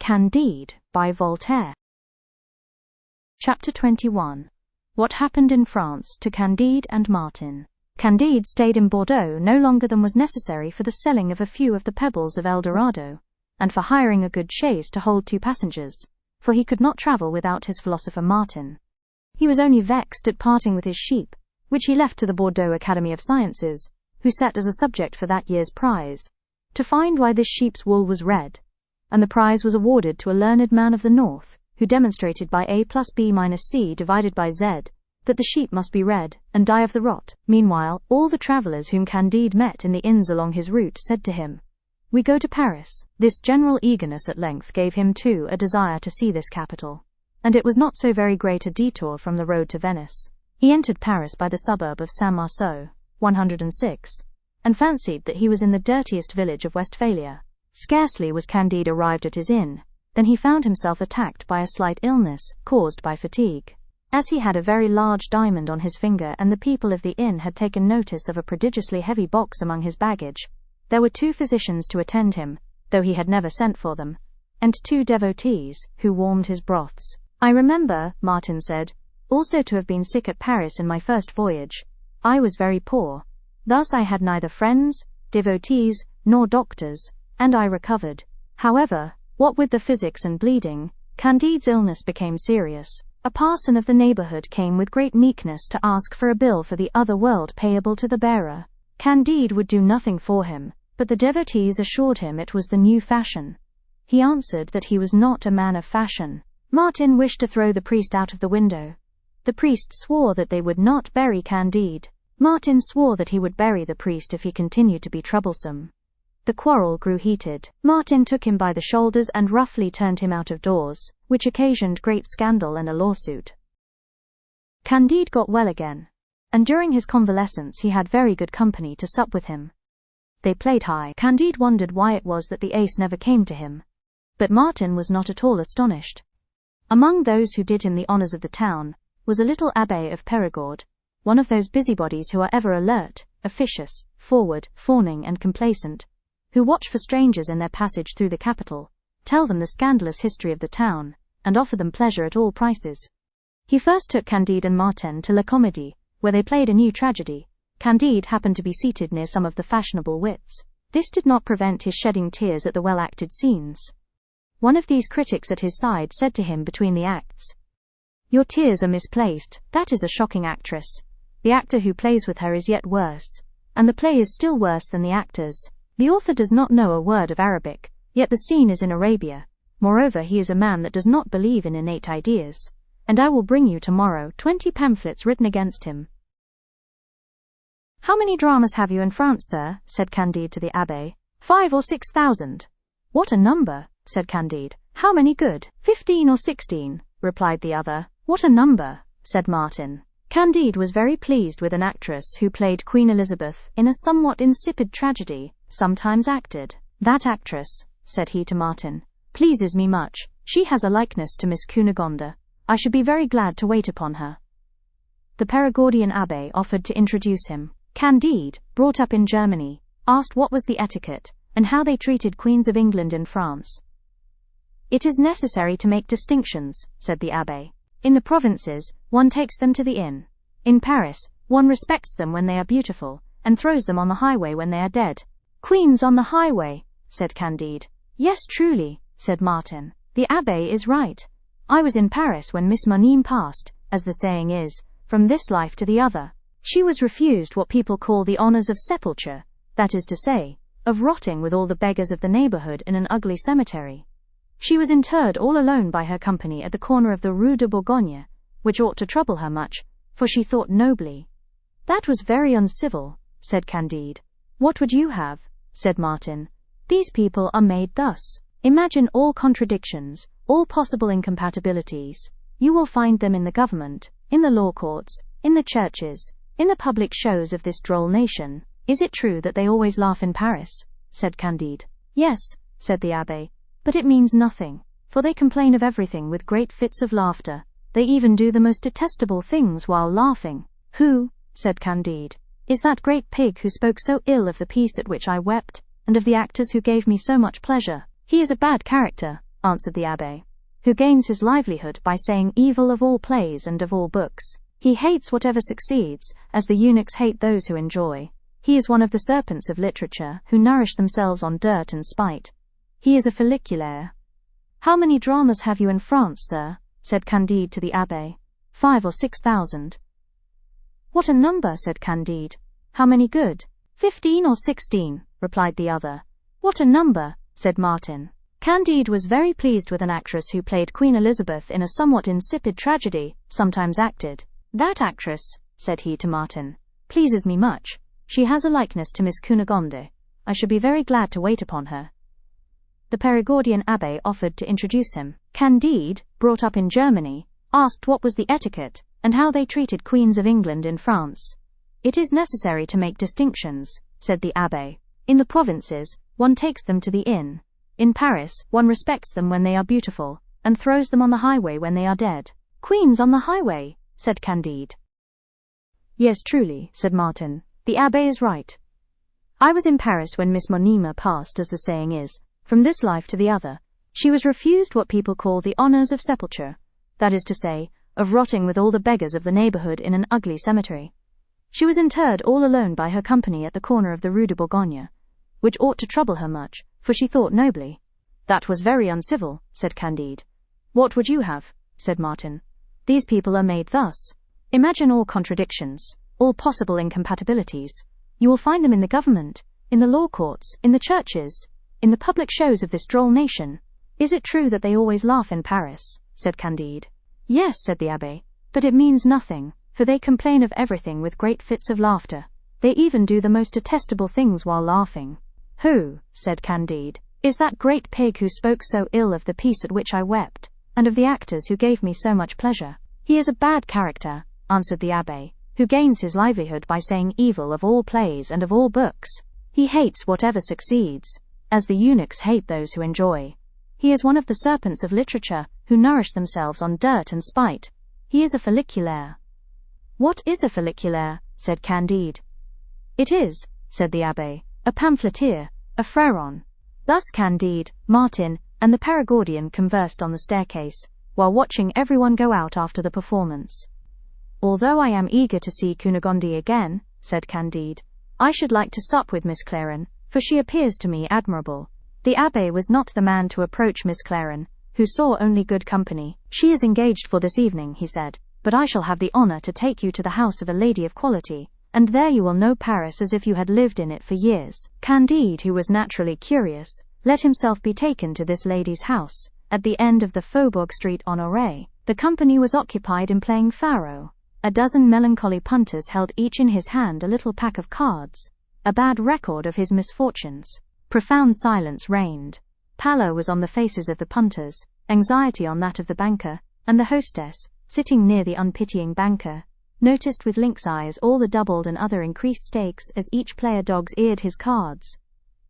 Candide, by Voltaire. Chapter 21. What happened in France to Candide and Martin. Candide stayed in Bordeaux no longer than was necessary for the selling of a few of the pebbles of El Dorado, and for hiring a good chaise to hold 2 passengers, for he could not travel without his philosopher Martin. He was only vexed at parting with his sheep, which he left to the Bordeaux Academy of Sciences, who set as a subject for that year's prize, to find why this sheep's wool was red, and the prize was awarded to a learned man of the north, who demonstrated by A plus B minus C divided by Z, that the sheep must be red, and die of the rot. Meanwhile, all the travellers whom Candide met in the inns along his route said to him, "We go to Paris." This general eagerness at length gave him too a desire to see this capital, and it was not so very great a detour from the road to Venice. He entered Paris by the suburb of Saint-Marceau, 106, and fancied that he was in the dirtiest village of Westphalia. Scarcely was Candide arrived at his inn, than he found himself attacked by a slight illness, caused by fatigue. As he had a very large diamond on his finger and the people of the inn had taken notice of a prodigiously heavy box among his baggage, there were 2 physicians to attend him, though he had never sent for them, and 2 devotees, who warmed his broths. "I remember," Martin said, "also to have been sick at Paris in my first voyage. I was very poor. Thus I had neither friends, devotees, nor doctors, and I recovered. However, what with the physics and bleeding, Candide's illness became serious. A parson of the neighborhood came with great meekness to ask for a bill for the other world payable to the bearer. Candide would do nothing for him, but the devotees assured him it was the new fashion. He answered that he was not a man of fashion. Martin wished to throw the priest out of the window. The priest swore that they would not bury Candide. Martin swore that he would bury the priest if he continued to be troublesome. The quarrel grew heated. Martin took him by the shoulders and roughly turned him out of doors, which occasioned great scandal and a lawsuit. Candide got well again, and during his convalescence he had very good company to sup with him. They played high. Candide wondered why it was that the ace never came to him, but Martin was not at all astonished. Among those who did him the honours of the town was a little abbé of Périgord, one of those busybodies who are ever alert, officious, forward, fawning and complacent, who watch for strangers in their passage through the capital, tell them the scandalous history of the town, and offer them pleasure at all prices. He first took Candide and Martin to La Comédie, where they played a new tragedy. Candide happened to be seated near some of the fashionable wits. This did not prevent his shedding tears at the well-acted scenes. One of these critics at his side said to him between the acts, "Your tears are misplaced. That is a shocking actress. The actor who plays with her is yet worse, and the play is still worse than the actors. The author does not know a word of Arabic, yet the scene is in Arabia. Moreover, he is a man that does not believe in innate ideas, and I will bring you tomorrow 20 pamphlets written against him." "How many dramas have you in France, sir?" said Candide to the abbé. 5 or 6,000. "What a number," said Candide. "How many good?" 15 or 16, replied the other. "What a number," said Martin. Candide was very pleased with an actress who played Queen Elizabeth in a somewhat insipid tragedy, sometimes acted. "That actress," said he to Martin, "pleases me much. She has a likeness to Miss Cunegonde. I should be very glad to wait upon her." The Perigordian abbé offered to introduce him. Candide, brought up in Germany, asked what was the etiquette, and how they treated queens of England in France. "It is necessary to make distinctions," said the abbé. "In the provinces, one takes them to the inn. In Paris, one respects them when they are beautiful, and throws them on the highway when they are dead." "Queens on the highway," said Candide. "Yes, truly," said Martin. "The abbé is right. I was in Paris when Miss Monime passed, as the saying is, from this life to the other. She was refused what people call the honours of sepulture, that is to say, of rotting with all the beggars of the neighbourhood in an ugly cemetery. She was interred all alone by her company at the corner of the Rue de Bourgogne, which ought to trouble her much, for she thought nobly." "That was very uncivil," said Candide. "What would you have?" said Martin. "These people are made thus. Imagine all contradictions, all possible incompatibilities. You will find them in the government, in the law courts, in the churches, in the public shows of this droll nation." "Is it true that they always laugh in Paris?" said Candide. "Yes," said the abbé, "but it means nothing, for they complain of everything with great fits of laughter. They even do the most detestable things while laughing." "Who," said Candide, "is that great pig who spoke so ill of the piece at which I wept, and of the actors who gave me so much pleasure?" "He is a bad character," answered the abbé, who gains his livelihood by saying evil of all plays and of all books. He hates whatever succeeds, as the eunuchs hate those who enjoy. He is one of the serpents of literature, who nourish themselves on dirt and spite. He is a folliculaire. How many dramas have you in France, sir? Said Candide to the abbé. 5 or 6,000. What a number, said Candide. How many good? 15 or 16, replied the other. What a number, said Martin. Candide was very pleased with an actress who played Queen Elizabeth in a somewhat insipid tragedy, sometimes acted. That actress, said he to Martin, pleases me much. She has a likeness to Miss Cunegonde. I should be very glad to wait upon her. The Perigordian abbé offered to introduce him. Candide, brought up in Germany, asked what was the etiquette, and how they treated queens of England in France. It is necessary to make distinctions, said the abbé. In the provinces, one takes them to the inn. In Paris, one respects them when they are beautiful, and throws them on the highway when they are dead. Queens on the highway, said Candide. Yes, truly, said Martin. The abbé is right. I was in Paris when Miss Monima passed, as the saying is, from this life to the other. She was refused what people call the honors of sepulture, that is to say, of rotting with all the beggars of the neighborhood in an ugly cemetery. She was interred all alone by her company at the corner of the Rue de Bourgogne, which ought to trouble her much, for she thought nobly. That was very uncivil, said Candide. What would you have? Said Martin. These people are made thus. Imagine all contradictions, all possible incompatibilities. You will find them in the government, in the law courts, in the churches, in the public shows of this droll nation. Is it true that they always laugh in Paris? Said Candide. Yes, said the abbé, but it means nothing, for they complain of everything with great fits of laughter. They even do the most detestable things while laughing. Who, said Candide, is that great pig who spoke so ill of the piece at which I wept, and of the actors who gave me so much pleasure? He is a bad character, answered the abbé, who gains his livelihood by saying evil of all plays and of all books. He hates whatever succeeds, as the eunuchs hate those who enjoy. He is one of the serpents of literature, who nourish themselves on dirt and spite. He is a folliculaire. What is a folliculaire? Said Candide. It is, said the abbé, a pamphleteer, a fréron. Thus Candide, Martin, and the Perigordian conversed on the staircase, while watching everyone go out after the performance. Although I am eager to see Cunegonde again, said Candide, I should like to sup with Miss Clairon, for she appears to me admirable. The abbé was not the man to approach Miss Clairon, who saw only good company. She is engaged for this evening, he said, but I shall have the honor to take you to the house of a lady of quality, and there you will know Paris as if you had lived in it for years. Candide, who was naturally curious, let himself be taken to this lady's house, at the end of the Faubourg Street Honoré. The company was occupied in playing faro. A dozen melancholy punters held each in his hand a little pack of cards, a bad record of his misfortunes. Profound silence reigned. Pallor was on the faces of the punters, anxiety on that of the banker, and the hostess, sitting near the unpitying banker, noticed with lynx eyes all the doubled and other increased stakes as each player dog's-eared his cards.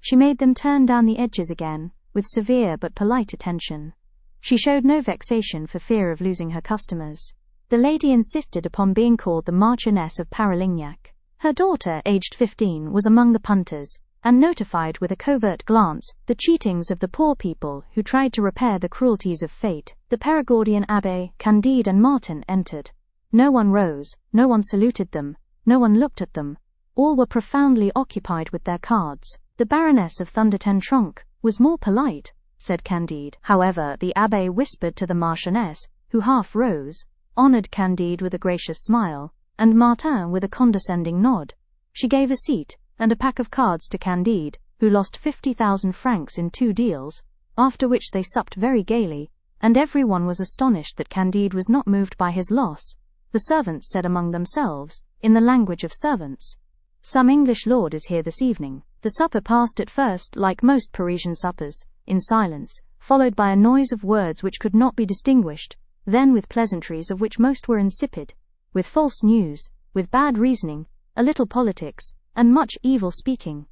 She made them turn down the edges again, with severe but polite attention. She showed no vexation for fear of losing her customers. The lady insisted upon being called the Marchioness of Paralignac. Her daughter, aged 15, was among the punters, and notified with a covert glance the cheatings of the poor people who tried to repair the cruelties of fate. The Perigordian abbé, Candide and Martin entered. No one rose, no one saluted them, no one looked at them. All were profoundly occupied with their cards. The Baroness of Thunder-ten-Tronckh was more polite, said Candide. However, the abbé whispered to the Marchioness, who half rose, honored Candide with a gracious smile, and Martin with a condescending nod. She gave a seat and a pack of cards to Candide, who lost 50,000 francs in 2 deals, after which they supped very gaily, and every one was astonished that Candide was not moved by his loss. The servants said among themselves, in the language of servants, "Some English lord is here this evening." The supper passed at first, like most Parisian suppers, in silence, followed by a noise of words which could not be distinguished, then with pleasantries of which most were insipid, with false news, with bad reasoning, a little politics, and much evil speaking.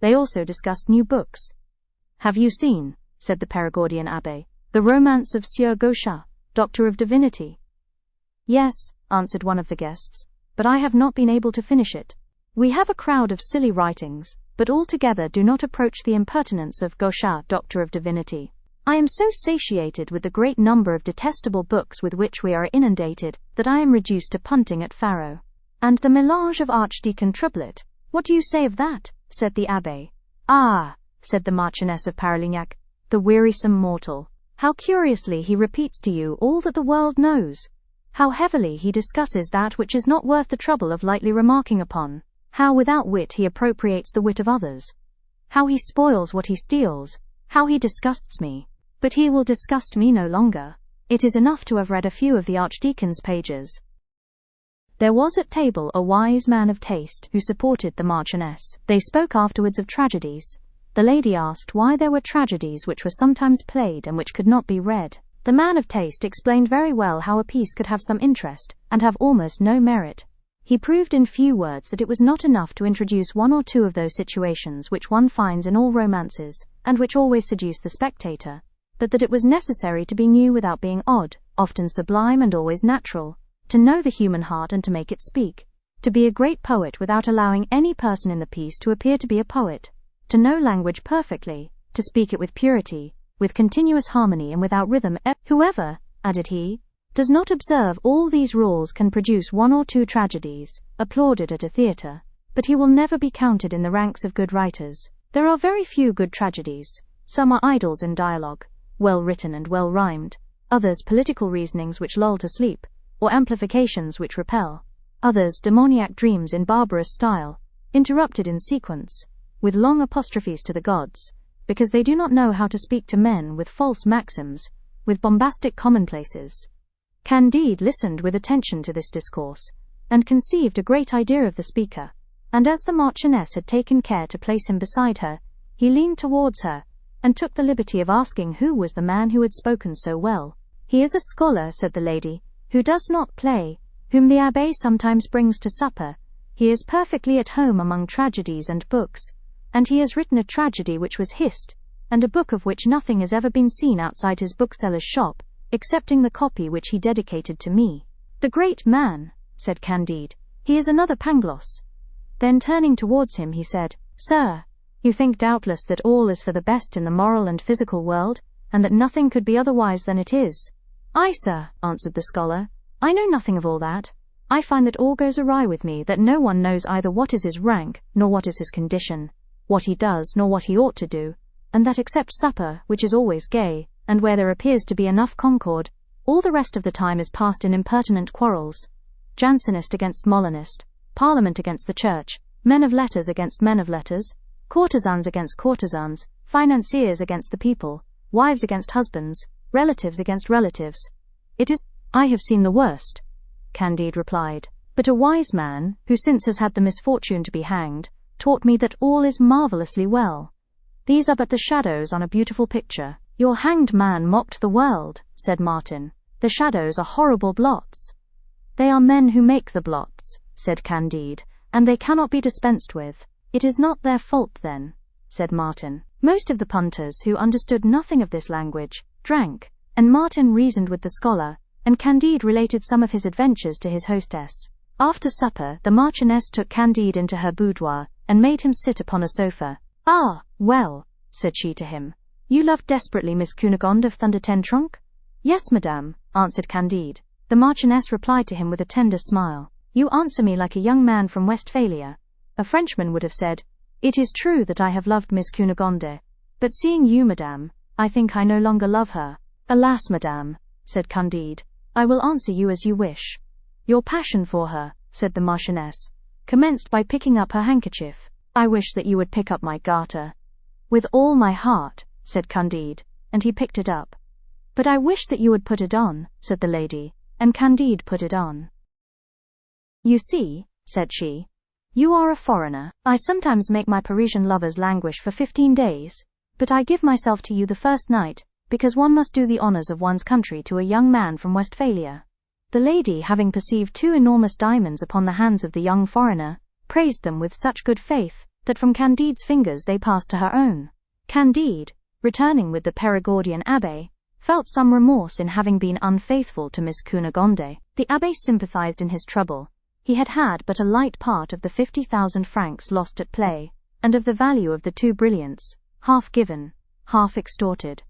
They also discussed new books. "Have you seen," said the Perigordian abbé, "the romance of Sieur Gauchat, Doctor of Divinity?" "Yes," answered one of the guests, "but I have not been able to finish it. We have a crowd of silly writings, but altogether do not approach the impertinence of Gauchat, Doctor of Divinity." I am so satiated with the great number of detestable books with which we are inundated, that I am reduced to punting at faro. And the mélange of Archdeacon Trublet, what do you say of that? Said the Abbé. Ah, said the Marchioness of Paralignac, the wearisome mortal. How curiously he repeats to you all that the world knows. How heavily he discusses that which is not worth the trouble of lightly remarking upon. How without wit he appropriates the wit of others. How he spoils what he steals. How he disgusts me. But he will disgust me no longer. It is enough to have read a few of the Archdeacon's pages. There was at table a wise man of taste who supported the Marchioness. They spoke afterwards of tragedies. The lady asked why there were tragedies which were sometimes played and which could not be read. The man of taste explained very well how a piece could have some interest, and have almost no merit. He proved in few words that it was not enough to introduce one or two of those situations which one finds in all romances, and which always seduce the spectator, but that it was necessary to be new without being odd, often sublime and always natural, to know the human heart and to make it speak, to be a great poet without allowing any person in the piece to appear to be a poet, to know language perfectly, to speak it with purity, with continuous harmony and without rhythm. Whoever, added he, does not observe all these rules can produce one or two tragedies, applauded at a theatre, but he will never be counted in the ranks of good writers. There are very few good tragedies. Some are idyls in dialogue, well written and well rhymed, others political reasonings which lull to sleep, or amplifications which repel, others demoniac dreams in barbarous style, interrupted in sequence, with long apostrophes to the gods, because they do not know how to speak to men, with false maxims, with bombastic commonplaces. Candide listened with attention to this discourse, and conceived a great idea of the speaker, and as the Marchioness had taken care to place him beside her, he leaned towards her, and took the liberty of asking who was the man who had spoken so well. He is a scholar, said the lady, who does not play, whom the Abbé sometimes brings to supper. He is perfectly at home among tragedies and books, and he has written a tragedy which was hissed, and a book of which nothing has ever been seen outside his bookseller's shop, excepting the copy which he dedicated to me. The great man, said Candide, he is another Pangloss. Then turning towards him he said, Sir, you think doubtless that all is for the best in the moral and physical world, and that nothing could be otherwise than it is. Ay, sir, answered the scholar, I know nothing of all that. I find that all goes awry with me, that no one knows either what is his rank, nor what is his condition, what he does, nor what he ought to do, and that except supper, which is always gay, and where there appears to be enough concord, all the rest of the time is passed in impertinent quarrels, Jansenist against Molinist, Parliament against the Church, men of letters against men of letters, courtesans against courtesans, financiers against the people, wives against husbands, relatives against relatives. It is, I have seen the worst, Candide replied, but a wise man, who since has had the misfortune to be hanged, taught me that all is marvellously well. These are but the shadows on a beautiful picture. Your hanged man mocked the world, said Martin. The shadows are horrible blots. They are men who make the blots, said Candide, and they cannot be dispensed with. It is not their fault then, said Martin. Most of the punters, who understood nothing of this language, drank, and Martin reasoned with the scholar, and Candide related some of his adventures to his hostess. After supper, the Marchioness took Candide into her boudoir, and made him sit upon a sofa. Ah, well, said she to him, you love desperately Miss Cunegonde of Thunder-ten-Tronckh? Yes, madame, answered Candide. The Marchioness replied to him with a tender smile. You answer me like a young man from Westphalia. A Frenchman would have said, It is true that I have loved Miss Cunegonde, but seeing you, madame, I think I no longer love her. Alas, madame, said Candide, I will answer you as you wish. Your passion for her, said the Marchioness, commenced by picking up her handkerchief. I wish that you would pick up my garter. With all my heart, said Candide, and he picked it up. But I wish that you would put it on, said the lady, and Candide put it on. You see, said she, you are a foreigner. I sometimes make my Parisian lovers languish for 15 days, but I give myself to you the first night, because one must do the honours of one's country to a young man from Westphalia. The lady, having perceived 2 enormous diamonds upon the hands of the young foreigner, praised them with such good faith, that from Candide's fingers they passed to her own. Candide, returning with the Perigordian Abbé, felt some remorse in having been unfaithful to Miss Cunegonde. The Abbé sympathized in his trouble. He had had but a light part of the 50,000 francs lost at play, and of the value of the 2 brilliants, half given, half extorted.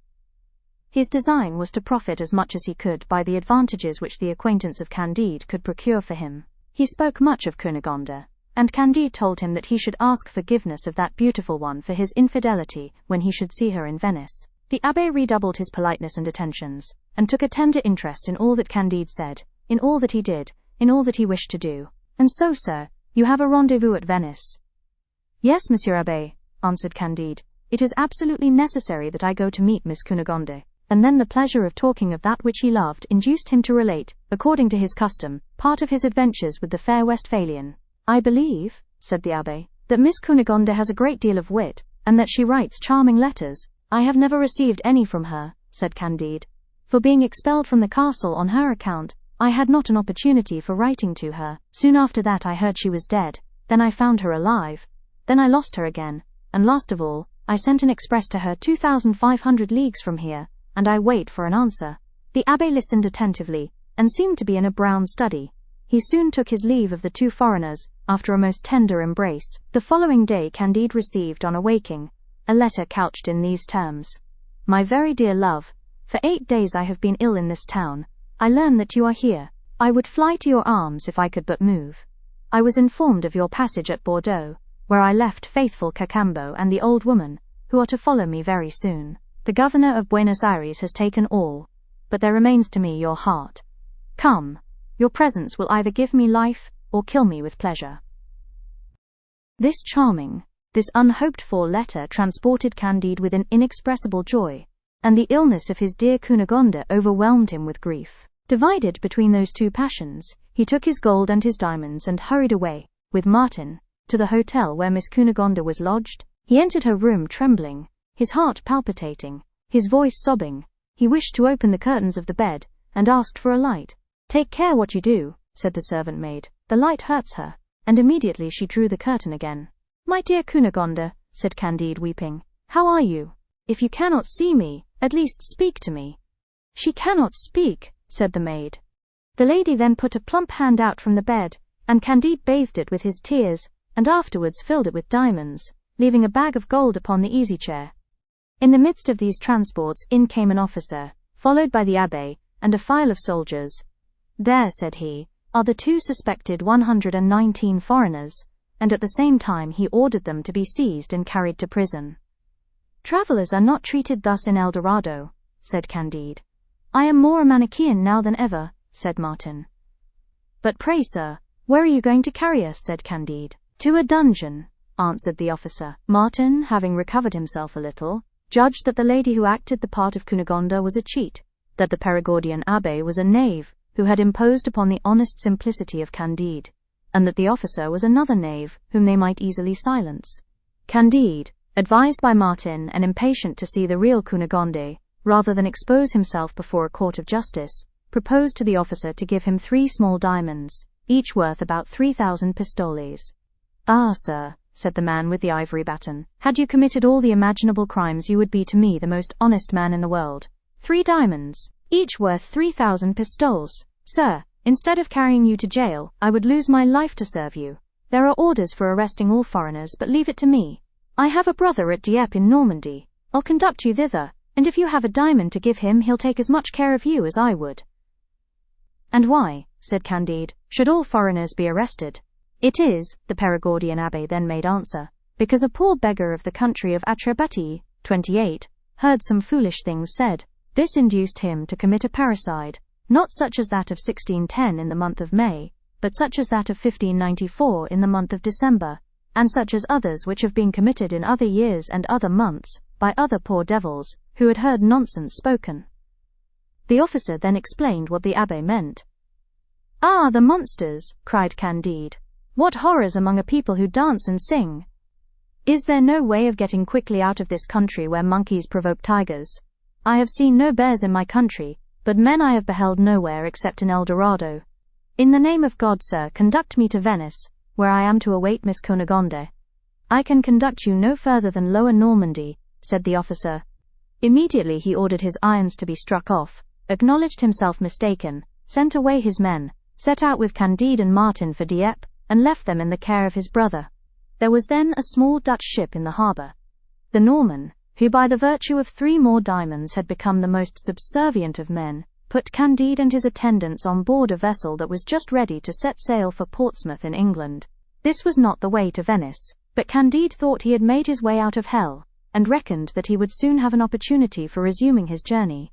His design was to profit as much as he could by the advantages which the acquaintance of Candide could procure for him. He spoke much of Cunegonde, and Candide told him that he should ask forgiveness of that beautiful one for his infidelity when he should see her in Venice. The abbé redoubled his politeness and attentions, and took a tender interest in all that Candide said, in all that he did, in all that he wished to do. "And so, sir, you have a rendezvous at Venice?" "Yes, Monsieur Abbé," answered Candide. "It is absolutely necessary that I go to meet Miss Cunegonde." And then the pleasure of talking of that which he loved induced him to relate, according to his custom, part of his adventures with the fair Westphalian. "I believe," said the abbé, "that Miss Cunegonde has a great deal of wit, and that she writes charming letters." "I have never received any from her," said Candide. "For being expelled from the castle on her account, I had not an opportunity for writing to her. Soon after that I heard she was dead, then I found her alive, then I lost her again, and last of all, I sent an express to her 2,500 leagues from here, and I wait for an answer." The abbé listened attentively, and seemed to be in a brown study. He soon took his leave of the two foreigners, after a most tender embrace. The following day Candide received on awaking a letter couched in these terms: "My very dear love, for 8 days I have been ill in this town. I learn that you are here. I would fly to your arms if I could but move. I was informed of your passage at Bordeaux, where I left faithful Cacambo and the old woman, who are to follow me very soon. The governor of Buenos Aires has taken all, but there remains to me your heart. Come, your presence will either give me life or kill me with pleasure." This charming, this unhoped-for letter transported Candide with an inexpressible joy, and the illness of his dear Cunegonde overwhelmed him with grief. Divided between those two passions, he took his gold and his diamonds and hurried away, with Martin, to the hotel where Miss Cunegonde was lodged. He entered her room trembling, his heart palpitating, his voice sobbing. He wished to open the curtains of the bed, and asked for a light. "Take care what you do," said the servant maid. "The light hurts her," and immediately she drew the curtain again. "My dear Cunegonde," said Candide weeping, "how are you? If you cannot see me, at least speak to me." "She cannot speak," said the maid. The lady then put a plump hand out from the bed, and Candide bathed it with his tears, and afterwards filled it with diamonds, leaving a bag of gold upon the easy-chair. In the midst of these transports in came an officer, followed by the abbé, and a file of soldiers. "There," said he, "are the 2 suspected 119 foreigners," and at the same time he ordered them to be seized and carried to prison. "Travelers are not treated thus in El Dorado," said Candide. "I am more a Manichean now than ever," said Martin. "But pray, sir, where are you going to carry us?" said Candide. "To a dungeon," answered the officer. Martin, having recovered himself a little, judged that the lady who acted the part of Cunegonde was a cheat, that the Perigordian abbé was a knave who had imposed upon the honest simplicity of Candide, and that the officer was another knave whom they might easily silence. Candide, advised by Martin and impatient to see the real Cunegonde, rather than expose himself before a court of justice, proposed to the officer to give him 3 small diamonds, each worth about 3,000 pistoles. "Ah, sir," said the man with the ivory baton, "had you committed all the imaginable crimes you would be to me the most honest man in the world. 3 diamonds, each worth 3,000 pistoles. Sir, instead of carrying you to jail, I would lose my life to serve you. There are orders for arresting all foreigners, but leave it to me. I have a brother at Dieppe in Normandy. I'll conduct you thither, and if you have a diamond to give him, he'll take as much care of you as I would." "And why," said Candide, "should all foreigners be arrested?" "It is," the Perigordian abbé then made answer, "because a poor beggar of the country of Atrebati, 28, heard some foolish things said. This induced him to commit a parricide, not such as that of 1610 in the month of May, but such as that of 1594 in the month of December, and such as others which have been committed in other years and other months, by other poor devils, who had heard nonsense spoken." The officer then explained what the abbé meant. "Ah, the monsters!" cried Candide. "What horrors among a people who dance and sing! Is there no way of getting quickly out of this country where monkeys provoke tigers? I have seen no bears in my country, but men I have beheld nowhere except in El Dorado. In the name of God, sir, conduct me to Venice, where I am to await Miss Cunegonde." "I can conduct you no further than Lower Normandy," said the officer. Immediately he ordered his irons to be struck off, acknowledged himself mistaken, sent away his men, set out with Candide and Martin for Dieppe, and left them in the care of his brother. There was then a small Dutch ship in the harbour. The Norman, who by the virtue of 3 more diamonds had become the most subservient of men, put Candide and his attendants on board a vessel that was just ready to set sail for Portsmouth in England. This was not the way to Venice, but Candide thought he had made his way out of hell, and reckoned that he would soon have an opportunity for resuming his journey.